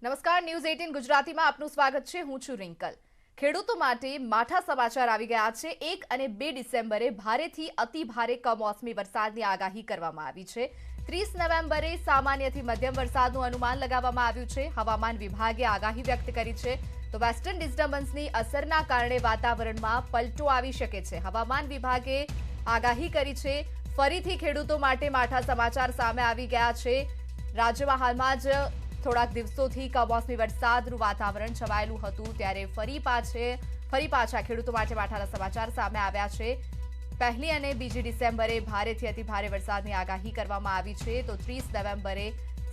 નમસ્કાર, ન્યૂઝ 18 ગુજરાતીમાં આપનું સ્વાગત છે। હું છું રિંકલ। ખેડૂતો માટે માઠા સમાચાર આવી ગયા છે। 1 અને 2 ડિસેમ્બરે ભારેથી અતિ ભારે કમોસમી વરસાદની આગાહી કરવામાં આવી છે। 30 નવેમ્બરે સામાન્યથી મધ્યમ વરસાદનું અનુમાન લગાવવામાં આવ્યું છે। હવામાન વિભાગે આગાહી વ્યક્ત કરી છે તો વેસ્ટર્ન ડિસ્ટર્બન્સની અસરના કારણે વાતાવરણમાં પલટો આવી શકે છે। હવામાન વિભાગે આગાહી કરી છે। ફરીથી ખેડૂતો માટે માઠા સમાચાર સામે આવી ગયા છે। રાજ્યમાં હાલમાં જ થોડાક દિવસોથી કમોસમી વરસાદનું વાતાવરણ છવાયેલું હતું, ત્યારે ફરી પાછા ખેડૂતો માટે માઠાના સમાચાર સામે આવ્યા છે। 1 અને 2 ડિસેમ્બરે ભારેથી અતિ ભારે વરસાદની આગાહી કરવામાં આવી છે તો 30 નવેમ્બરે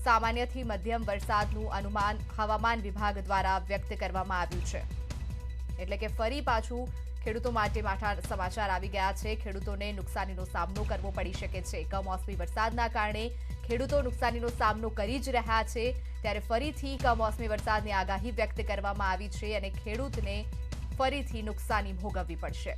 સામાન્યથી મધ્યમ વરસાદનું અનુમાન હવામાન વિભાગ દ્વારા વ્યક્ત કરવામાં આવ્યું છે। એટલે કે ફરી પાછું ખેડૂતો માટે માઠા સમાચાર આવી ગયા છે। ખેડૂતોને નુકસાનીનો સામનો કરવો પડી શકે છે। કમોસમી વરસાદના કારણે ખેડૂતો નુકસાનીનો સામનો કરી જ રહ્યા છે, ત્યારે ફરીથી કમોસમી વરસાદની આગાહી વ્યક્ત કરવામાં આવી છે અને ખેડૂતને ફરીથી નુકસાની ભોગવવી પડશે।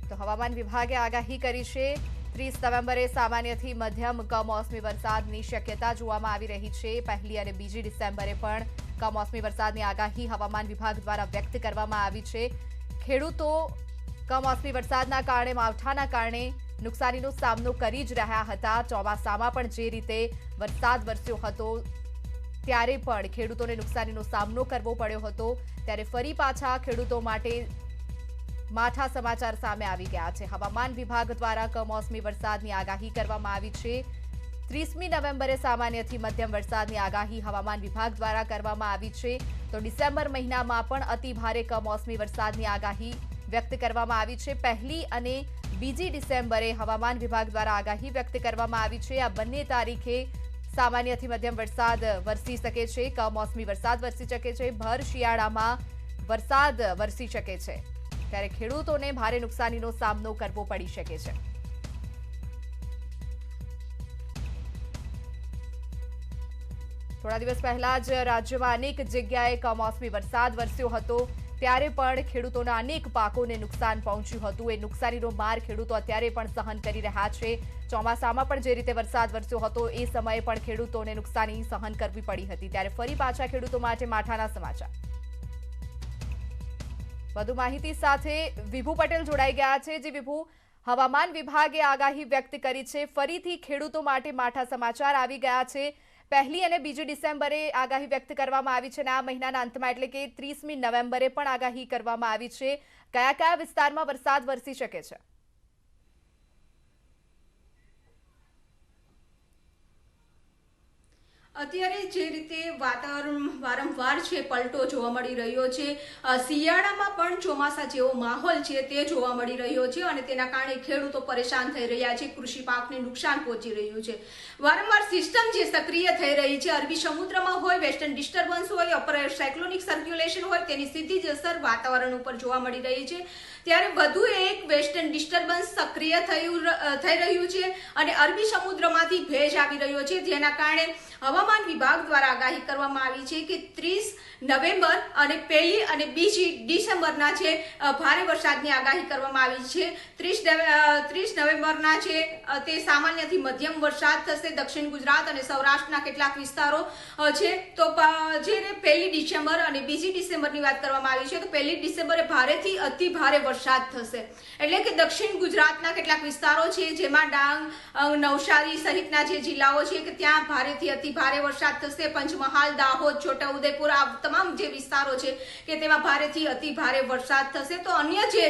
તો હવામાન વિભાગે આગાહી કરી છે। 30 નવેમ્બરે સામાન્યથી મધ્યમ કમોસમી વરસાદની શક્યતા જોવામાં આવી રહી છે। 1 અને 2 ડિસેમ્બરે પણ કમોસમી વરસાદની આગાહી હવામાન વિભાગ દ્વારા વ્યક્ત કરવામાં આવી છે। ખેડૂતો કમોસમી વરસાદના કારણે માવઠાના કારણે નુકસાનીનો સામનો કરી જ રહ્યા હતા। ચોમાસામાં પણ જે રીતે વરસાદ વરસ્યો હતો ત્યારે પણ ખેડૂતોને નુકસાનીનો સામનો કરવો પડ્યો હતો, ત્યારે ફરી પાછા ખેડૂતો માટે માઠા સમાચાર સામે આવી ગયા છે। હવામાન વિભાગ દ્વારા કમોસમી વરસાદની આગાહી કરવામાં આવી છે। 30મી નવેમ્બરે સામાન્યથી મધ્યમ વરસાદની આગાહી હવામાન વિભાગ દ્વારા કરવામાં આવી છે તો ડિસેમ્બર મહિનામાં પણ અતિ ભારે કમોસમી વરસાદની આગાહી વ્યક્ત કરવામાં આવી છે। 1 અને 2 ડિસેમ્બરે હવામાન વિભાગ દ્વારા આગાહી વ્યક્ત કરવામાં આવી છે। આ બંને તારીખે સામાન્યથી મધ્યમ વરસાદ વરસી શકે છે, કમોસમી વરસાદ વરસી શકે છે, ભર શિયાળામાં વરસાદ વરસી શકે છે, ત્યારે ખેડૂતોને ભારે નુકસાનીનો સામનો કરવો પડી શકે છે। થોડા દિવસ પહેલા જ રાજ્યમાં અનેક જગ્યાએ કમોસમી વરસાદ વરસ્યો હતો, ત્યારે પણ ખેડૂતોના અનેક પાકોને નુકસાન પહોંચ્યું હતું। એ નુકસાનીનો માર ખેડૂતો અત્યારે પણ સહન કરી રહ્યા છે। ચોમાસામાં પણ જે રીતે વરસાદ વરસ્યો હતો એ સમયે પણ ખેડૂતોને નુકસાની સહન કરવી પડી હતી, ત્યારે ફરી પાછા ખેડૂતો માટે માઠાના સમાચાર। વધુ માહિતી સાથે વિભુ પટેલ જોડાઈ ગયા છે। જે વિભુ, હવામાન વિભાગે આગાહી વ્યક્ત કરી છે, ફરીથી ખેડૂતો માટે માઠા સમાચાર આવી ગયા છે। 1 અને 2 ડિસેમ્બરે આગાહી વ્યક્ત કરવામાં આવી છે અને આ મહિનાના અંતમાં એટલે કે 30મી નવેમ્બરે પણ આગાહી કરવામાં આવી છે। કયા કયા વિસ્તારમાં વરસાદ વરસી શકે છે? અત્યારે જે રીતે વાતાવરણ વારંવાર છે પલટો જોવા મળી રહ્યો છે, શિયાળામાં પણ ચોમાસા જેવો માહોલ છે તે જોવા મળી રહ્યો છે અને તેના કારણે ખેડૂતો પરેશાન થઈ રહ્યા છે, કૃષિ પાકને નુકસાન પહોંચી રહ્યું છે। વારંવાર સિસ્ટમ જે સક્રિય થઈ રહી છે, અરબી સમુદ્રમાં હોય, વેસ્ટર્ન ડિસ્ટર્બન્સ હોય, અપર સાયક્લોનિક સર્ક્યુલેશન હોય, તેની સીધી જ અસર વાતાવરણ ઉપર જોવા મળી રહી છે। ત્યારે વધુ એક વેસ્ટર્ન ડિસ્ટર્બન્સ સક્રિય થઈ રહ્યું છે અને અરબી સમુદ્રમાંથી ભેજ આવી રહ્યો છે, જેના કારણે હવામાન વિભાગ દ્વારા આગાહી કરવામાં આવી છે કે 30 નવેમ્બર અને 1 અને 2 ડિસેમ્બરના છે ભારે વરસાદની આગાહી કરવામાં આવી છે। 30 નવેમ્બરના છે તે સામાન્યથી મધ્યમ વરસાદ થશે। દક્ષિણ ગુજરાત અને સૌરાષ્ટ્રના કેટલાક વિસ્તારો છે તો જે 1 ડિસેમ્બર અને 2 ડિસેમ્બરની વાત કરવામાં આવી છે તો 1 ડિસેમ્બરે ભારેથી અતિ ભારે વરસાદ થશે, એટલે કે દક્ષિણ ગુજરાતના કેટલાક વિસ્તારો છે જેમાં ડાંગ, નવસારી સહિતના જે જિલ્લાઓ છે કે ત્યાં ભારેથી અતિ ભારે વરસાદ થશે। પંચમહાલ, દાહોદ, છોટાઉદેપુર આ તમામ જે વિસ્તારો છે કે તેમાં ભારેથી અતિ ભારે વરસાદ થશે, તો અન્ય જે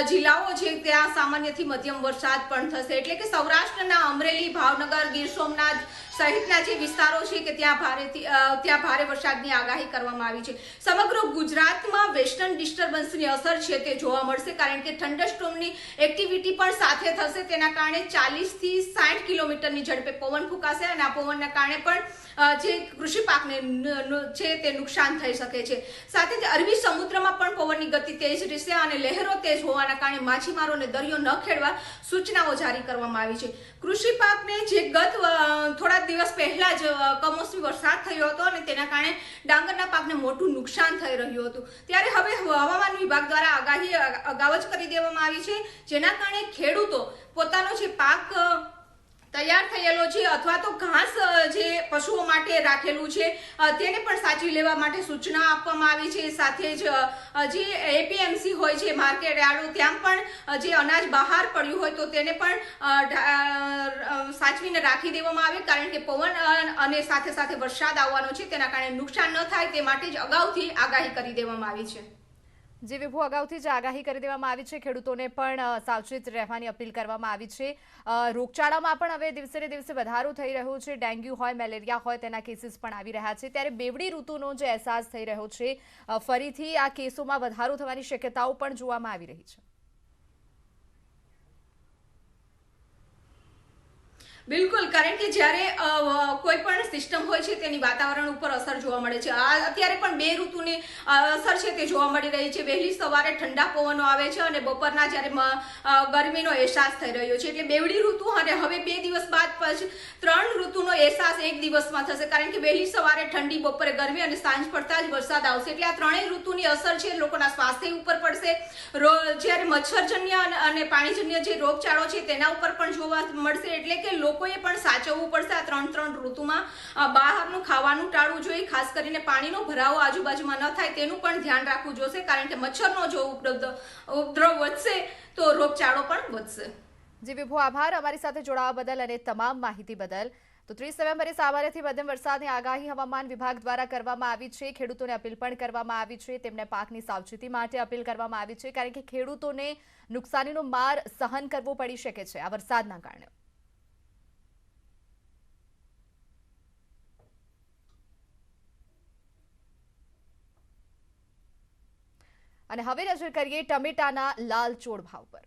જિલ્લાઓ છે ત્યાં સામાન્યથી મધ્યમ વરસાદ પણ થશે, એટલે કે સૌરાષ્ટ્રના અમરેલી, ભાવનગર, ગીર સોમનાથ સહિતના જે વિસ્તારો છે કે ત્યાં ભારે વરસાદની આગાહી કરવામાં આવી છે। સમગ્ર ગુજરાતમાં વેસ્ટર્ન ડિસ્ટર્બન્સની અસર છે તે જોવા મળશે, કારણ કે થંડરસ્ટોર્મની એક્ટિવિટી પણ સાથે થશે, તેના કારણે 40 થી 60 કિલોમીટરની ઝડપે પવન ફૂંકાશે અને આ પવનના કારણે પણ જે કૃષિ પાકને છે તે નુકસાન થઈ શકે છે. સાથે જ અરબી સમુદ્રમાં પણ પવનની ગતિ તેજ રહેશે અને લહેરો તેજ હોવાના કારણે માછીમારોને દરિયો ન ખેડવા સૂચનાઓ જારી કરવામાં આવી છે. કૃષિ પાકને જે ગત થોડા દિવસ પહેલા જ કમોસમી વરસાદ થયો હતો અને તેના કારણે ડાંગરના પાકને મોટું નુકસાન થઈ રહ્યું હતું, ત્યારે હવે હવામાન વિભાગ દ્વારા આગાહી અગાઉ જ કરી દેવામાં આવી છે, જેના કારણે ખેડૂતો પોતાનો જે પાક તૈયાર થયેલો છે અથવા તો ઘાસ જે પશુઓ માટે રાખેલું છે તેને પણ સાચવી લેવા માટે સૂચના આપવામાં આવી છે. સાથે જ જે એપીએમસી હોય છે, માર્કેટ યાર્ડો, ત્યાં પણ જે અનાજ બહાર પડ્યું હોય તો તેને પણ સાચવીને રાખી દેવામાં આવે, કારણ કે પવન અને સાથે સાથે વરસાદ આવવાનો છે, તેના કારણે નુકસાન ન થાય તે માટે જ અગાઉથી આગાહી કરી દેવામાં આવી છે. જે વિભુ અગાઉથી જ આગાહી કરી દેવામાં આવી છે, ખેડૂતોને પણ સાવચેત રહેવાની અપીલ કરવામાં આવી છે. રોગચાળામાં પણ હવે દિવસે ને દિવસે વધારો થઈ રહ્યો છે. ડેન્ગ્યુ હોય, મેલેરિયા હોય, તેના કેસીસ પણ આવી રહ્યા છે. ત્યારે બેવડી ઋતુનો જે અહેસાસ થઈ રહ્યો છે, ફરીથી આ કેસોમાં વધારો થવાની શક્યતાઓ પણ જોવામાં આવી રહી છે. બિલકુલ, કારણ કે જ્યારે કોઈ પણ સિસ્ટમ હોય છે તેની વાતાવરણ ઉપર અસર જોવા મળે છે. અત્યારે પણ બે ઋતુની અસર છે તે જોવા મળી રહી છે. વહેલી સવારે ઠંડા પવનો આવે છે અને બપોરના જ્યારે ગરમીનો અહેસાસ થઈ રહ્યો છે. એટલે બેવડી ઋતુ અને હવે 2 દિવસ બાદ પછી 3 ઋતુનો અહેસાસ એક દિવસમાં થશે, કારણ કે વહેલી સવારે ઠંડી, બપોરે ગરમી અને સાંજ પડતા જ વરસાદ આવશે. એટલે આ ત્રણેય ઋતુની અસર છે લોકોના સ્વાસ્થ્ય ઉપર પડશે. જ્યારે મચ્છરજન્ય અને પાણીજન્ય જે રોગચાળો છે તેના ઉપર પણ જોવા મળશે. એટલે કે લોકોએ પણ સાચવવું પડશે. આ ત્રણ ઋતુમાં બહારનું ખાવાનું ટાળવું જોઈએ. ખાસ કરીને પાણીનો ભરાવો આજુબાજુમાં ન થાય તેનું પણ ધ્યાન રાખવું જોશે, કારણ કે મચ્છરનો જો ઉપદ્રવ વધશે તો રોગચાળો પણ વધશે. જી વિભુ, આભાર અમારી સાથે જોડાવા બદલ અને તમામ માહિતી બદલ. તો 30 નવેમ્બરે સામાન્યથી મધ્યમ વરસાદની આગાહી હવામાન વિભાગ દ્વારા કરવામાં આવી છે. ખેડૂતોને અપીલ પણ કરવામાં આવી છે. તેમને પાકની સાવચેતી માટે અપીલ કરવામાં આવી છે, કારણ કે ખેડૂતોને નુકસાનીનો માર સહન કરવો પડી શકે છે આ વરસાદના કારણે. અને હવે નજર કરીએ ટમેટાના લાલચોળ ભાવ પર.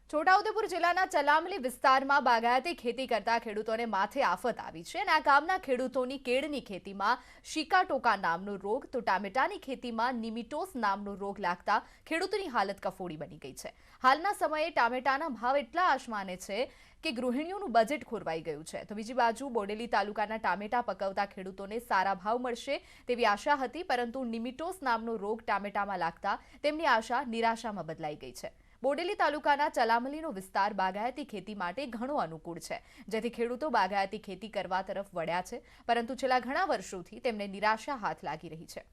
છોટાઉદેપુર જિલ્લાના ચલામલી વિસ્તારમાં બાગાયતી ખેતી કરતા ખેડૂતોને માથે આફત આવી છે અને આ ગામના ખેડૂતોની કેળની ખેતીમાં શિકાટોકા નામનો રોગ તો ટામેટાની ખેતીમાં નિમિટોસ નામનો રોગ લાગતા ખેડૂતોની હાલત કફોડી બની ગઈ છે. હાલના સમયે ટામેટાના ભાવ એટલા આસમાને છે કે ગૃહિણીઓનું બજેટ ખોરવાઈ ગયું છે. તો બીજી બાજુ બોડેલી તાલુકાના ટામેટા પકવતા ખેડૂતોને સારા ભાવ મળશે તેવી આશા હતી, પરંતુ નિમિટોસ નામનો રોગ ટામેટામાં લાગતા તેમની આશા નિરાશામાં બદલાઈ ગઈ છે. બોડેલી તાલુકાના ચલામલીનો વિસ્તાર બાગાયતી ખેતી માટે ઘણો અનુકૂળ છે, જેથી ખેડૂતો બાગાયતી ખેતી કરવા તરફ વળ્યા છે, પરંતુ છેલ્લા ઘણા વર્ષોથી તેમને નિરાશા હાથ લાગી રહી છે.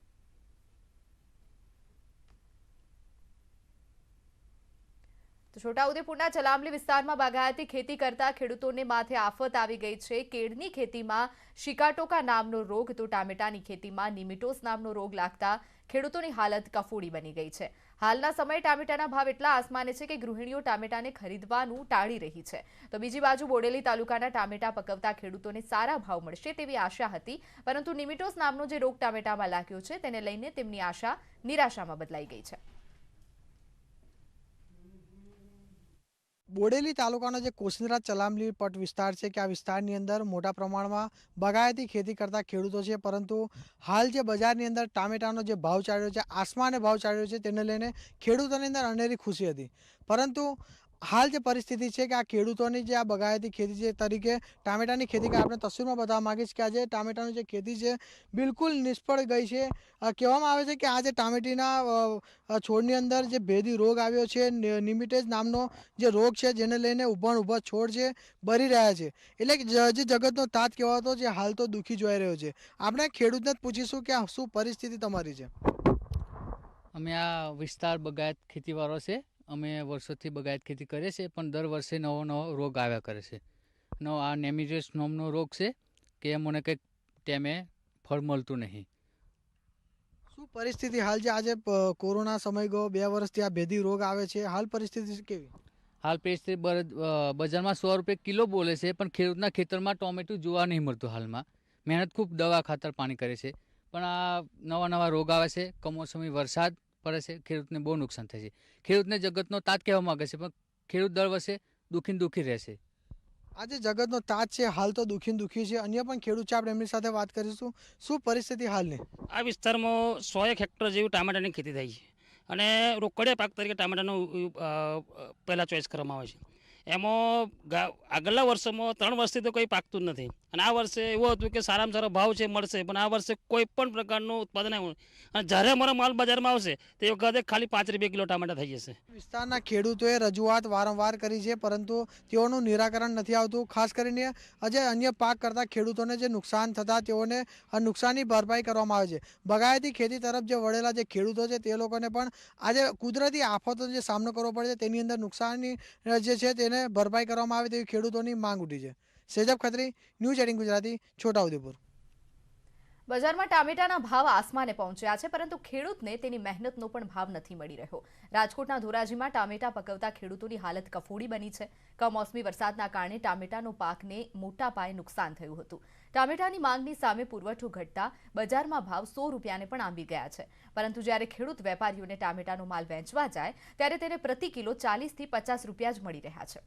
તો છોટાઉદેપુરના ચલામલી વિસ્તારમાં બાગાયતી ખેતી કરતા ખેડૂતોને માથે આફત આવી ગઈ છે. કેળની ખેતીમાં શિકાટોકા નામનો રોગ તો ટામેટાની ખેતીમાં નિમિટોસ નામનો રોગ લાગતા ખેડૂતોની હાલત કફોડી બની ગઈ છે. હાલના સમયે ટામેટાના ભાવ એટલા આસમાને છે કે ગૃહિણીઓ ટામેટાને ખરીદવાનું ટાળી રહી છે. તો બીજી બાજુ બોડેલી તાલુકાના ટામેટા પકવતા ખેડૂતોને સારા ભાવ મળશે તેવી આશા હતી, પરંતુ નિમિટોસ નામનો જે રોગ ટામેટામાં લાગ્યો છે તેને લઈને તેમની આશા નિરાશામાં બદલાઈ ગઈ છે. બોડેલી તાલુકાનો જે કોસંદરા ચલામલી પટ વિસ્તાર છે કે આ વિસ્તારની અંદર મોટા પ્રમાણમાં બાગાયતી ખેતી કરતા ખેડૂતો છે, પરંતુ હાલ જે બજારની અંદર ટામેટાનો જે ભાવ ચાલ્યો છે, આસમાને ભાવ ચાલ્યો છે, તેને લઈને ખેડૂતોની અંદર અનેરી ખુશી હતી. પરંતુ હાલ જે પરિસ્થિતિ છે કે આ ખેડૂતોની જે આ બાગાયતી ખેતી છે તરીકે ટામેટાની ખેતી કે આપણે તસવીરમાં બતાવવા માંગીશ કે આજે ટામેટાની જે ખેતી છે બિલકુલ નિષ્ફળ ગઈ છે. કહેવામાં આવે છે કે આ જે ટામેટીના છોડની અંદર જે ભેદી રોગ આવ્યો છે, નિમિટેજ નામનો જે રોગ છે, જેને લઈને ઊભા છોડ છે બળી રહ્યા છે. એટલે કે જે જગતનો તાત કહેવાતો જે હાલ તો દુઃખી જોઈ રહ્યો છે. આપણે ખેડૂતને જ પૂછીશું કે આ શું પરિસ્થિતિ તમારી છે. અમે આ વિસ્તાર બગાયત ખેતીવાળો છે. અમે વર્ષોથી બગાયત ખેતી કરીએ છીએ, પણ દર વર્ષે નવો રોગ આવ્યા કરે છે. આ નેમિટેસ નામનો રોગ છે કે મને કંઈક ટાઈમે ફળ મળતું નહીં. શું પરિસ્થિતિ હાલ જે આજે કોરોના સમય ગયો, 2 વર્ષથી આ ભેદી રોગ આવે છે, હાલ પરિસ્થિતિ કેવી? હાલ પરિસ્થિતિ બજારમાં 100 રૂપિયા કિલો બોલે છે, પણ ખેડૂતના ખેતરમાં ટોમેટું જોવા નહીં મળતું. હાલમાં મહેનત ખૂબ દવા ખાતર પાણી કરે છે, પણ આ નવા રોગ આવે છે. કમોસમી વરસાદ પડે છે, ખેડૂતને બહુ નુકસાન થાય છે. ખેડૂતને જગતનો તાત કહેવા માંગે છે, પણ ખેડૂત દર વર્ષે દુઃખી રહેશે. આજે જગતનો તાજ છે, હાલ તો દુઃખી છે. અન્ય પણ ખેડૂત છે, આપણે એમની સાથે વાત કરીશું. શું પરિસ્થિતિ હાલની? આ વિસ્તારમાં 100 હેક્ટર જેવી ટામેટાની ખેતી થાય છે અને રોકડિયા પાક તરીકે ટામેટાનો પહેલાં ચોઈસ કરવામાં આવે છે. એમાં આગળના વર્ષોમાં 3 વર્ષથી તો કંઈ પાકતું જ નથી અને આ વર્ષે એવું હતું કે સારામાં સારો ભાવ છે મળશે, પણ આ વર્ષે કોઈ પણ પ્રકારનું ઉત્પાદન આવ્યું અને જ્યારે અમારો માલ બજારમાં આવશે તે વખતે ખાલી 5 રૂપિયા કિલો ટામેટા થઈ જશે. વિસ્તારના ખેડૂતોએ રજૂઆત વારંવાર કરી છે, પરંતુ તેઓનું નિરાકરણ નથી આવતું. ખાસ કરીને આજે અન્ય પાક કરતા ખેડૂતોને જે નુકસાન થતા તેઓને નુકસાનની ભરપાઈ કરવામાં આવે છે. બાગાયતી ખેતી તરફ જે વળેલા જે ખેડૂતો છે તે લોકોને પણ આજે કુદરતી આફતો જે સામનો કરવો પડે છે તેની અંદર નુકસાનની જે છે તેને ભરપાઈ કરવામાં આવે તેવી ખેડૂતોની માંગ ઉઠી છે. સેજબ ખત્રી, ન્યૂઝ 18 ગુજરાતી, છોટાઉદેપુર. બજારમાં ટામેટાના ભાવ આસમાને પહોંચ્યા છે, પરંતુ ખેડૂતને તેની મહેનતનો પણ ભાવ નથી મળી રહ્યો. રાજકોટના ધોરાજીમાં ટામેટા પકવતા ખેડૂતોની હાલત કફોડી બની છે. કમોસમી વરસાદના કારણે ટામેટાનો પાકને મોટા પાયે નુકસાન થયું હતું. ટામેટાની માંગની સામે પુરવઠો ઘટતા બજારમાં ભાવ 100 રૂપિયાને પણ આંબી ગયા છે, પરંતુ જ્યારે ખેડૂત વેપારીઓને ટામેટાનો માલ વેચવા જાય ત્યારે તેને પ્રતિ કિલો 40 થી 50 રૂપિયા જ મળી રહ્યા છે.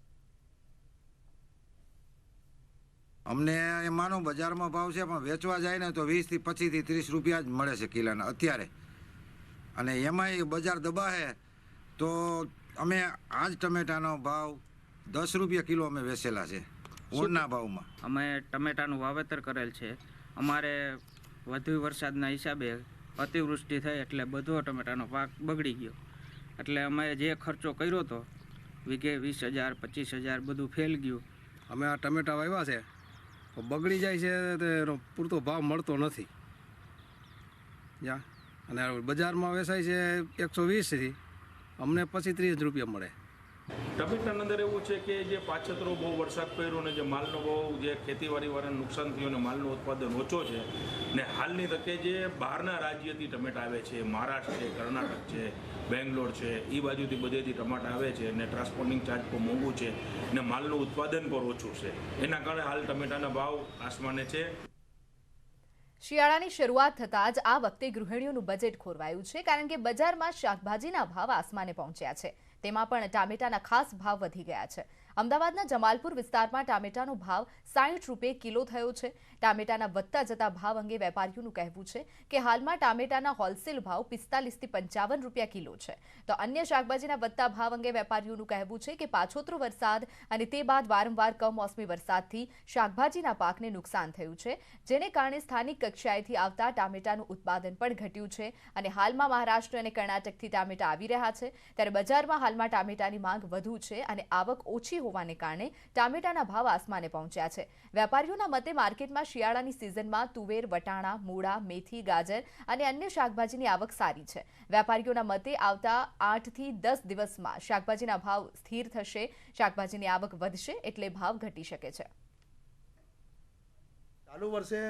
અમને એ માનો બજારમાં ભાવ છે, પણ વેચવા જાય ને તો 20 થી 25 થી 30 રૂપિયા જ મળે છે કિલોના અત્યારે. અને એમાંય બજાર દબાશે તો અમે આજ ટમેટાનો ભાવ 10 રૂપિયા કિલો અમે વેચેલા છે ઓળના ભાવમાં. અમે ટમેટાનું વાવેતર કરેલ છે. અમારે વધુ વરસાદના હિસાબે અતિવૃષ્ટિ થઈ એટલે બધો ટમેટાનો પાક બગડી ગયો. એટલે અમે જે ખર્ચો કર્યો હતો વીઘે 20,000 25,000 બધું ફેલ ગયું. અમે આ ટમેટા વાવ્યા છે, બગડી જાય છે, તેનો પૂરતો ભાવ મળતો નથી. અને બજારમાં વેચાય છે 120 થી, અમને પછી 30 રૂપિયા મળે. ટમેટાની અંદર એવું છે કે જે પાછતરો બહુ વરસાદ પડ્યો ને જે માલનો બહુ જે ખેતીવાડીવાળાને નુકસાન થયું ને માલનું ઉત્પાદન ઓછો છે ને હાલની તકે જે બહારના રાજ્યથી ટમેટા આવે છે, મહારાષ્ટ્ર છે, કર્ણાટક છે, બેંગ્લોર છે, એ બાજુથી બધેથી ટમાટા આવે છે ને ટ્રાન્સપોર્ટિંગ ચાર્જ પણ મોંઘું છે ને માલનું ઉત્પાદન પણ ઓછું છે. એના કારણે હાલ ટમેટાના ભાવ આસમાને છે. શિયાળાની શરૂઆત થતાં જ આ વખતે ગૃહિણીઓનું બજેટ ખોરવાયું છે, કારણ કે બજારમાં શાકભાજીના ભાવ આસમાને પહોંચ્યા છે. તેમાં પણ ટામેટાના ખાસ ભાવ વધી ગયા છે. અમદાવાદના જમાલપુર વિસ્તારમાં ટામેટાનો ભાવ 60 રૂપિયા કિલો થયો છે. ટામેટાના વધતા જતા ભાવ અંગે વેપારીઓનું કહેવું છે કે હાલમાં ટામેટાના હોલસેલ ભાવ 45 થી 55 રૂપિયા કિલો છે. તો અન્ય શાકભાજીના વધતા ભાવ અંગે વેપારીઓનું કહેવું છે કે પાછોતરો વરસાદ અને તે બાદ વારંવાર કમોસમી વરસાદથી શાકભાજીના પાકને નુકસાન થયું છે, જેને કારણે સ્થાનિક કક્ષાએથી આવતા ટામેટાનું ઉત્પાદન પણ ઘટ્યું છે અને હાલમાં મહારાષ્ટ્ર અને કર્ણાટકથી ટામેટા આવી રહ્યા છે. ત્યારે બજારમાં હાલમાં ટામેટાની માંગ વધુ છે અને આવક ઓછી હોવાને કારણે ટામેટાના ભાવ આસમાને પહોંચ્યા છે. વેપારીઓના મતે માર્કેટમાં શિયાળાની સિઝનમાં તુવેર, વટાણા, મૂળા, મેથી, ગાજર અને અન્ય શાકભાજીની આવક સારી છે. વેપારીઓના મતે આવતા 8 થી 10 દિવસમાં શાકભાજીના ભાવ સ્થિર થશે. શાકભાજીની આવક વધશે એટલે ભાવ ઘટી શકે છે. ચાલુ વર્ષે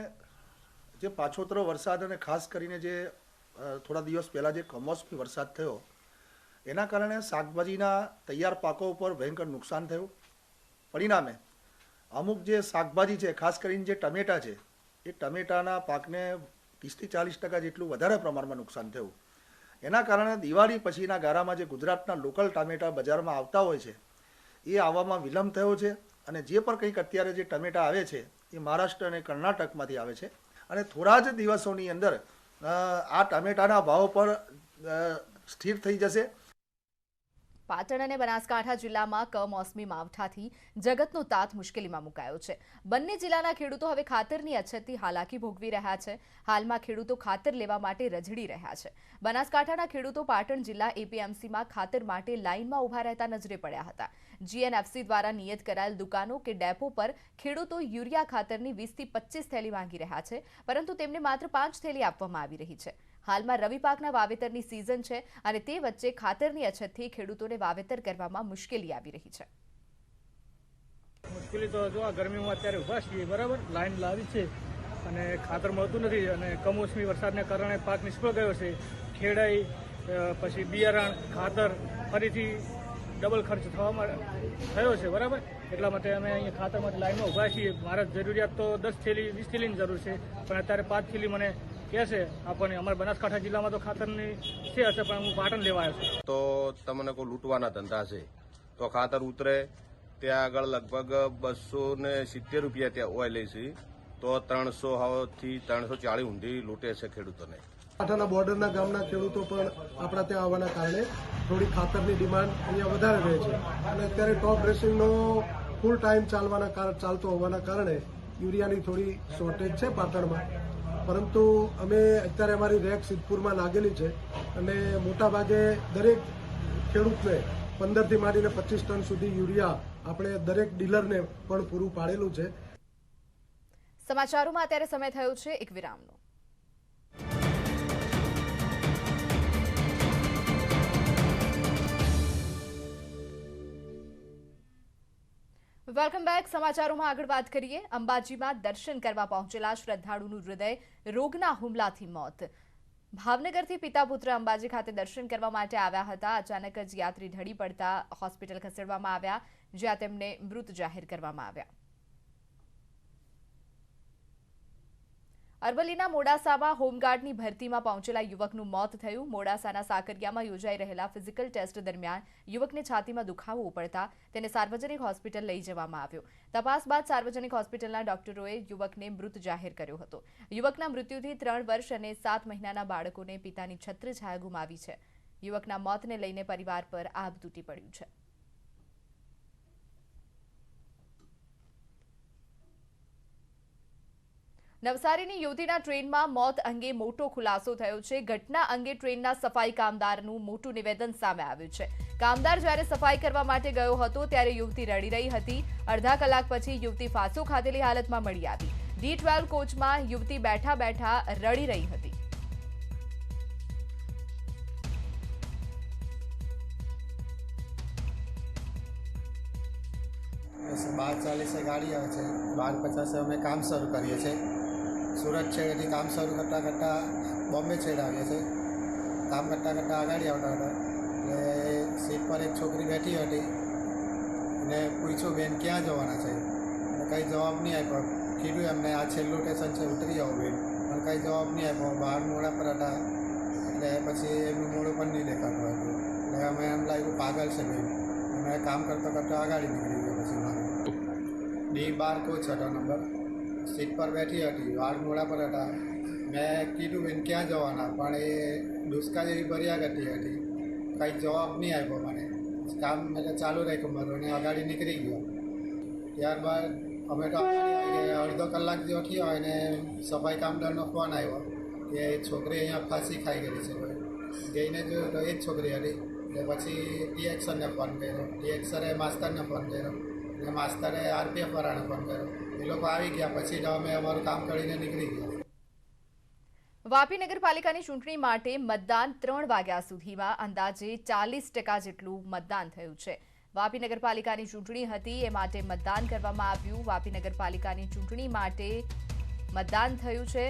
જે પાછોતરો વરસાદ અને ખાસ કરીને જે થોડા દિવસ પહેલાં જે કમોસમી વરસાદ થયો એના કારણે શાકભાજીના તૈયાર પાકો ઉપર ભયંકર નુકસાન થયું. પરિણામે અમુક જે શાકભાજી છે, ખાસ કરીને જે ટમેટા છે, એ ટમેટાના પાકને 30 થી 40% જેટલું વધારે પ્રમાણમાં નુકસાન થયું. એના કારણે દિવાળી પછીના ગાળામાં જે ગુજરાતના લોકલ ટામેટા બજારમાં આવતા હોય છે એ આવવામાં વિલંબ થયો છે અને જે પણ કંઈક અત્યારે જે ટમેટા આવે છે એ મહારાષ્ટ્ર અને કર્ણાટકમાંથી આવે છે અને થોડા જ દિવસોની અંદર આ ટમેટાના ભાવ પર સ્થિર થઈ જશે. પાટણ અને બનાસકાંઠા જિલ્લામાં કમોસમી માવઠાથી જગતનો તાત મુશ્કેલીમાં મુકાયો છે. બંને જિલ્લાના ખેડૂતો હવે ખાતરની અછતથી હાલાકી ભોગવી રહ્યા છે. હાલમાં ખેડૂતો ખાતર લેવા માટે રઝળી રહ્યા છે. બનાસકાંઠાના ખેડૂતો પાટણ જિલ્લા એપીએમસીમાં ખાતર માટે લાઇનમાં ઊભા રહેતા નજરે પડ્યા હતા. જીએનએફસી દ્વારા નિયત કરાયેલ દુકાનો કે ડેપો પર ખેડૂતો યુરિયા ખાતરની 20 થી 25 થેલી માંગી રહ્યા છે, પરંતુ તેમને માત્ર 5 થેલી આપવામાં આવી રહી છે. હાલમાં રવિ પાકના વાવેતરની સિઝન છે અને તે વચ્ચે ખાતરની અછતથી ખેડૂતોને વાવેતર કરવામાં મુશ્કેલી આવી રહી છે. મુશ્કેલી તો જો આ ગરમીમાં અત્યારે ઊભા છીએ, બરાબર, લાઈન લાવી છે અને ખાતર મળતું નથી અને કમોસમી વરસાદને કારણે પાક નિષ્ફળ ગયો છે. ખેડાઈ પછી બિયારણ, ખાતર ફરીથી ડબલ ખર્ચ થયો છે, બરાબર. એટલા માટે અમે અહીંયા ખાતર માટે લાઈનમાં ઊભા છીએ. મારે જરૂરિયાત તો 10 થેલી 20 થેલીની જરૂર છે, પણ અત્યારે 5 થેલી મને કહે છે આપણને. અમારા બનાસકાંઠા જિલ્લામાં તો ખાતરની છે હશે, પણ હું પાટણ લેવા આવ્યો છું. તો તમને કોઈ લૂંટવાના ધંધા છે તો ખાતર ઉતરે ત્યાં આગળ લગભગ 270 રૂપિયા ત્યાં ઓઇલ લે છે, તો 300 થી 340 ઊંધી લૂંટે છે ખેડૂતોને. કાંઠાના બોર્ડરના ગામના ખેડૂતો પણ આપણા ત્યાં આવવાના કારણે થોડી ખાતરની ડિમાન્ડ અહીંયા વધારે રહે છે. અને અત્યારે ટોપ ડ્રેસિંગનો ફૂલ ટાઈમ ચાલતો હોવાના કારણે યુરિયાની થોડી શોર્ટેજ છે પાટણમાં. પરંતુ અમે અત્યારે અમારી રેક સિદ્ધપુરમાં લાગેલી છે અને મોટાભાગે દરેક ખેડૂતને 15 થી માંડીને 25 ટન સુધી યુરિયા આપણે દરેક ડીલરને પણ પૂરું પાડેલું છે. સમાચારોમાં અત્યારે સમય થયો છે એક વિરામનો. Welcome back. સમાચારોમાં આગળ વાત કરીએ. અંબાજીમાં દર્શન કરવા પહોંચેલા શ્રદ્ધાળુનું હૃદય રોગના હુમલાથી મોત. ભાવનગરથી પિતા પુત્ર અંબાજી ખાતે દર્શન કરવા માટે આવ્યા હતા. અચાનક જ યાત્રી ઢળી પડતા હોસ્પિટલ ખસેડવામાં આવ્યા, જ્યાં તેમને મૃત જાહેર કરવામાં આવ્યા. અરવલ્લીના મોડાસામાં હોમગાર્ડની ભરતીમાં પહોંચેલા યુવકનું મોત થયું. મોડાસાના સાકરિયામાં યોજાઈ રહેલા ફિઝિકલ ટેસ્ટ દરમિયાન યુવકને છાતીમાં દુખાવો ઉપડતા તેને સાર્વજનિક હોસ્પિટલ લઈ જવામાં આવ્યો. તપાસ બાદ સાર્વજનિક હોસ્પિટલના ડોક્ટરોએ યુવકને મૃત જાહેર કર્યો હતો. યુવકના મૃત્યુથી 3 વર્ષ અને 7 મહિનાના બાળકોને પિતાની છત્રછાયા ગુમાવી છે. યુવકના મોતને લઈને પરિવાર પર આભ તૂટી પડ્યું છે. નવસારીની યુવતીના ટ્રેનમાં મોત અંગે મોટો ખુલાસો થયો છે. ઘટના અંગે ટ્રેનના સફાઈ કામદારનું મોટું નિવેદન સામે આવ્યું છે. કામદાર જ્યારે સફાઈ કરવા માટે ગયો હતો ત્યારે યુવતી રડી રહી હતી. અડધા કલાક પછી યુવતી ફાંસો ખાધેલી હાલતમાં મળી આવી. D12 કોચમાં યુવતી બેઠા બેઠા રડી રહી હતી. बार 40 गाड़ी આવે છે, 12:50 અમે કામ શરૂ કરીએ છીએ. સુરત છેડેથી કામ શરૂ કરતાં કરતાં બોમ્બે છેડે આવીએ છીએ. કામ કરતાં કરતાં આગળ આવતા હતા એટલે સીટ પર એક છોકરી બેઠી હતી અને પૂછ્યું બેન ક્યાં જવાના છે, અને કંઈ જવાબ નહીં આપ્યો. કીધું એમને આ છેલ્લું સ્ટેશન છે, ઉતરી આવો બેન, પણ કંઈ જવાબ નહીં આપ્યો. બહાર મોડા પર હતા એટલે પછી એમનું મોડું પણ નહીં દેખાતું હતું. એટલે અમે એમ લાગ્યું પાગલ છે બેન. અમે કામ કરતાં કરતાં આગળ નીકળી ગયા. પછી મારું D12 કોચ હતો નંબર, સીટ પર બેઠી હતી, વાળ મોડા પર હતા. મેં કીધું બેન ક્યાં જવાના, પણ એ ડુસકા જેવી ભર્યા કરતી હતી. કંઈ જવાબ નહીં આપ્યો મને. કામ એટલે ચાલુ રાખ્યું મારું અને આગળ નીકળી ગયો. ત્યારબાદ અમે તો અડધો કલાક જેવો થયો અને સફાઈ કામદારનો ફોન આવ્યો કે છોકરી અહીંયા ફાંસી ખાઈ ગઈ છે. જઈને જોયું તો એ જ છોકરી હતી. એટલે પછી ટીએક્સરને ફોન કર્યો, ટીએક્સરે માસ્તરને ફોન કર્યો અને માસ્તરે RPF વાળાને ફોન કર્યો. એ લોકો આવી ગયા. પછી તો અમે અમારું કામ કરીને નીકળી ગયા. વાપી નગરપાલિકાની ચૂંટણી માટે મતદાન 3 વાગ્યા સુધીમાં અંદાજે 40% જેટલું મતદાન થયું છે. વાપી નગરપાલિકાની ચૂંટણી હતી, એ માટે મતદાન કરવામાં આવ્યું. વાપી નગરપાલિકાની ચૂંટણી માટે મતદાન થયું છે.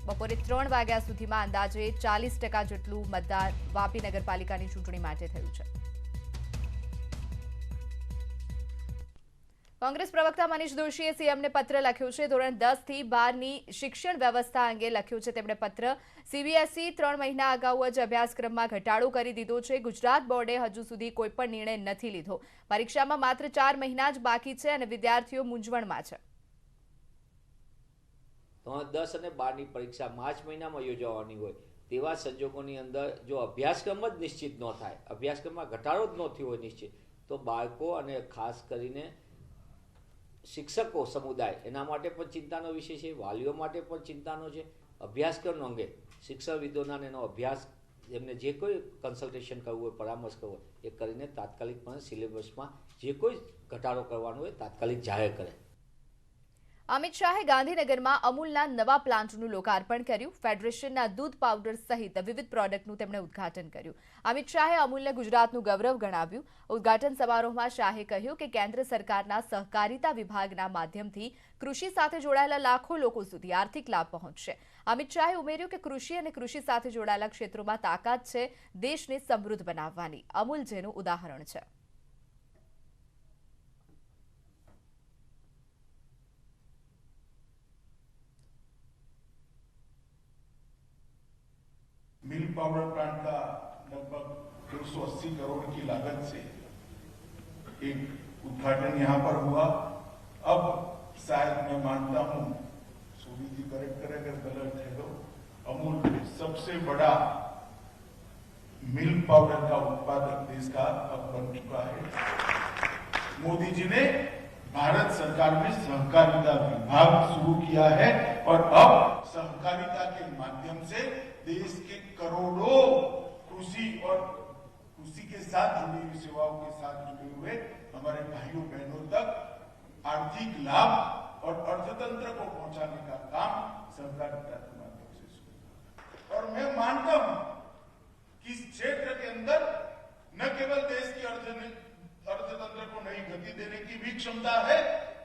બપોરે 3 વાગ્યા સુધીમાં અંદાજે 40% જેટલું મતદાન વાપી નગરપાલિકાની ચૂંટણી માટે થયું છે. કોંગ્રેસ પ્રવક્તા મનીષ દોશીએ સીએમને પત્ર લખ્યો છે. ધોરણ 10 થી 12ની શિક્ષણ વ્યવસ્થા અંગે લખ્યું છે તેમણે પત્ર. CBSE 3 મહિના અગાઉ જ અભ્યાસક્રમમાં ઘટાડો કરી દીધો છે. ગુજરાત બોર્ડે હજુ સુધી કોઈ પણ નિર્ણય નથી લીધો. પરીક્ષામાં માત્ર 4 મહિના જ બાકી છે અને વિદ્યાર્થીઓ મૂંઝવણમાં છે. ધોરણ 10 અને 12ની પરીક્ષા માર્ચ મહિનામાં યોજવાની હોય તેવા સંજોગોની અંદર જો અભ્યાસક્રમ જ નિશ્ચિત ન થાય, અભ્યાસક્રમમાં ઘટાડો જ ન થયો હોય નિશ્ચિત, તો બાળકો અને ખાસ કરીને શિક્ષકો સમુદાય એના માટે પણ ચિંતાનો વિષય છે, વાલીઓ માટે પણ ચિંતાનો છે. અભ્યાસક્રમ અંગે શિક્ષણવિદોના એનો અભ્યાસ એમને જે કોઈ કન્સલ્ટેશન કરવું હોય, પરામર્શ કરવો હોય, એ કરીને તાત્કાલિકપણે સિલેબસમાં જે કોઈ ઘટાડો કરવાનો હોય તાત્કાલિક જાહેર કરે. અમિત શાહે ગાંધીનગરમાં અમૂલના નવા પ્લાન્ટનું લોકાર્પણ કર્યું. ફેડરેશનના દૂધ પાવડર સહિત વિવિધ પ્રોડક્ટનું તેમણે ઉદ્ઘાટન કર્યું. અમિત શાહે અમૂલને ગુજરાતનું ગૌરવ ગણાવ્યું. ઉદ્ઘાટન સમારોહમાં શાહે કહ્યું કે કેન્દ્ર સરકારના સહકારિતા વિભાગના માધ્યમથી કૃષિ સાથે જોડાયેલા લાખો લોકો સુધી આર્થિક લાભ પહોંચશે. અમિત શાહે ઉમેર્યું કે કૃષિ અને કૃષિ સાથે જોડાયેલા ક્ષેત્રોમાં તાકાત છે દેશને સમૃદ્ધ બનાવવાની. અમૂલ જેનું ઉદાહરણ છે. मिल पाउडर प्लांट का लगभग 280 करोड़ की लागत से एक उद्घाटन यहाँ पर हुआ। अब शायद मैं मानता हूँ, सूरी जी करेक्ट करें अगर गलत है तो, अमूल सबसे बड़ा मिल्क पाउडर का उत्पादक देश का अब बन चुका है। मोदी जी ने भारत सरकार में सहकारिता विभाग शुरू किया है और अब सहकारिता के माध्यम से देश के करोड़ों कृषि और कृषि के साथ जुड़ी हुई सेवाओं के साथ जुड़े हुए हमारे भाइयों बहनों तक आर्थिक लाभ और अर्थतंत्र को पहुंचाने का काम सहकारिता के माध्यम से शुरू। और मैं मानता हूं कि इस क्षेत्र के अंदर न केवल देश की अर्थतंत्र को नई गति देने की भी क्षमता है,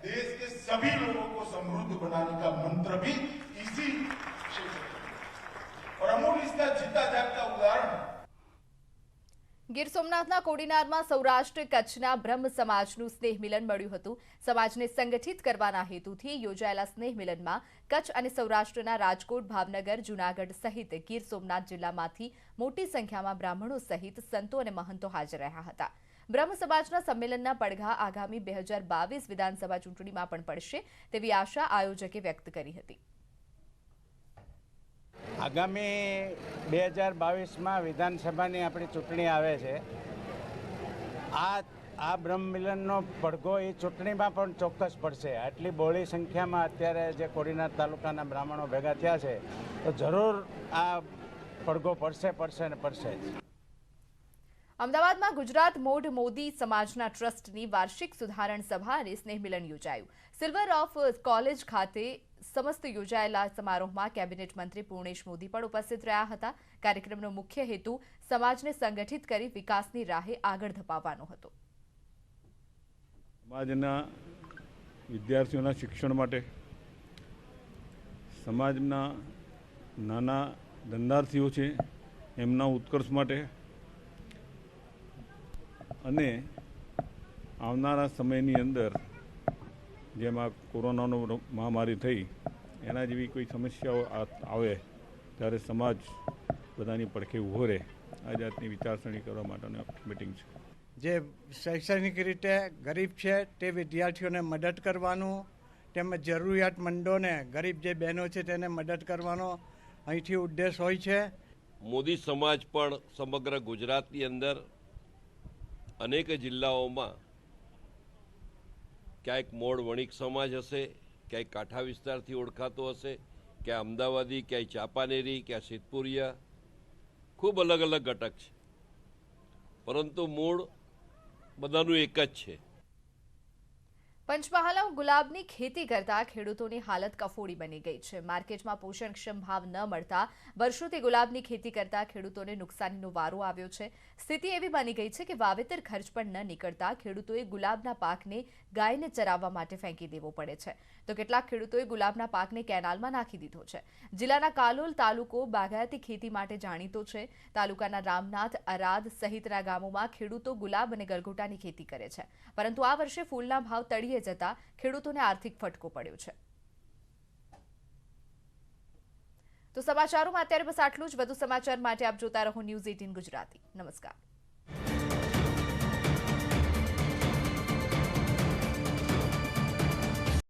देश के सभी लोगों को समृद्ध बनाने का मंत्र भी इसी क्षेत्र में। और अमूल इसका जीता जागता उदाहरण। ગીર સોમનાથના કોડીનારમાં સૌરાષ્ટ્ર કચ્છના બ્રહ્મ સમાજનું સ્નેહ મિલન મળ્યું હતું। સમાજને સંગઠિત કરવાના હેતુથી યોજાયેલા સ્નેહ મિલનમાં કચ્છ અને સૌરાષ્ટ્રના રાજકોટ, ભાવનગર, જૂનાગઢ સહિત ગીર સોમનાથ જિલ્લામાંથી મોટી સંખ્યામાં બ્રાહ્મણો સહિત સંતો અને મહંતો હાજર રહ્યા હતા। બ્રહ્મ સમાજના સંમેલનના પડઘા આગામી 2022 વિધાનસભા ચૂંટણીમાં પણ પડશે તેવી આશા આયોજકે વ્યક્ત કરી હતી। આગામી 2022માં વિધાનસભાની આપણી ચૂંટણી આવે છે। આ બ્રહ્મ મિલનનો પડઘો એ ચૂંટણીમાં પણ ચોક્કસ પડશે। આટલી બહોળી સંખ્યામાં અત્યારે જે કોડીનાર તાલુકાના બ્રાહ્મણો ભેગા થયા છે તો જરૂર આ પડઘો પડશે ને પડશે જ। અમદાવાદમાં ગુજરાત મોઢ મોદી સમાજના ટ્રસ્ટની વાર્ષિક સુધારણ સભા અને સ્નેહ મિલન યોજાયું। સિલ્વર ઓફ કોલેજ ખાતે સમસ્ત યોજાયેલા સમારોહમાં કેબિનેટ મંત્રી પૂર્ણેશ મોદી પણ ઉપસ્થિત રહ્યા હતા। કાર્યક્રમનો મુખ્ય હેતુ સમાજને સંગઠિત કરી વિકાસની રાહે આગળ ધપાવવાનો હતો। સમાજના વિદ્યાર્થીઓના શિક્ષણ માટે, સમાજના નાના ધંધાર્થીઓ છે એમના ઉત્કર્ષ માટે અને આવનારા સમયની અંદર જેમ આ કોરોનાનો મહામારી થઈ એના જેવી કોઈ સમસ્યાઓ આવે ત્યારે સમાજ બધાની પડખે ઊભો રહે આ જાતની વિચારસરણી કરવા માટેની મિટિંગ છે। જે શૈક્ષણિક રીતે ગરીબ છે તે વિદ્યાર્થીઓને મદદ કરવાનું, તેમજ જરૂરિયાતમંદોને ગરીબ જે બહેનો છે તેને મદદ કરવાનો અહીંથી ઉદ્દેશ હોય છે। મોદી સમાજ પણ સમગ્ર ગુજરાતની અંદર અનેક જિલ્લાઓમાં ક્યાંક મોડ વણિક સમાજ હશે, ક્યાંક કાંઠા વિસ્તારથી ઓળખાતો હશે, ક્યાં અમદાવાદી, ક્યાંય ચાપાનેરી, ક્યાં સિદ્ધપુરિયા, ખૂબ અલગ અલગ ઘટક છે, પરંતુ મૂળ બધાનું એક જ છે। પંચમહાલમાં ગુલાબની ખેતી કરતા ખેડૂતોની હાલત કફોડી બની ગઈ છે। માર્કેટમાં પોષણક્ષમ ભાવ ન મળતા વર્ષોથી ગુલાબની ખેતી કરતા ખેડૂતોને નુકસાનીનો વારો આવ્યો છે। સ્થિતિ એવી બની ગઈ છે કે વાવેતર ખર્ચ પણ ન નીકળતા ખેડૂતોએ ગુલાબના પાકને ગાયને ચરાવવા માટે ફેંકી દેવો પડે છે, તો કેટલાક ખેડૂતોએ ગુલાબના પાકને કેનાલમાં નાખી દીધો છે। જિલ્લાના કાલોલ તાલુકો બાગાયતી ખેતી માટે જાણીતો છે। તાલુકાના રામનાથ, અરાદ સહિતના ગામોમાં ખેડૂતો ગુલાબ અને ગલગોટાની ખેતી કરે છે, પરંતુ આ વર્ષે ફૂલના ભાવ તળિયે જતા ખેડૂતોને આર્થિક ફટકો પડ્યો છે। તો સમાચારોમાં અત્યારે બસ આટલું જ। વધુ સમાચાર માટે આપ જોતા રહો ન્યૂઝ 18 ગુજરાતી। નમસ્કાર।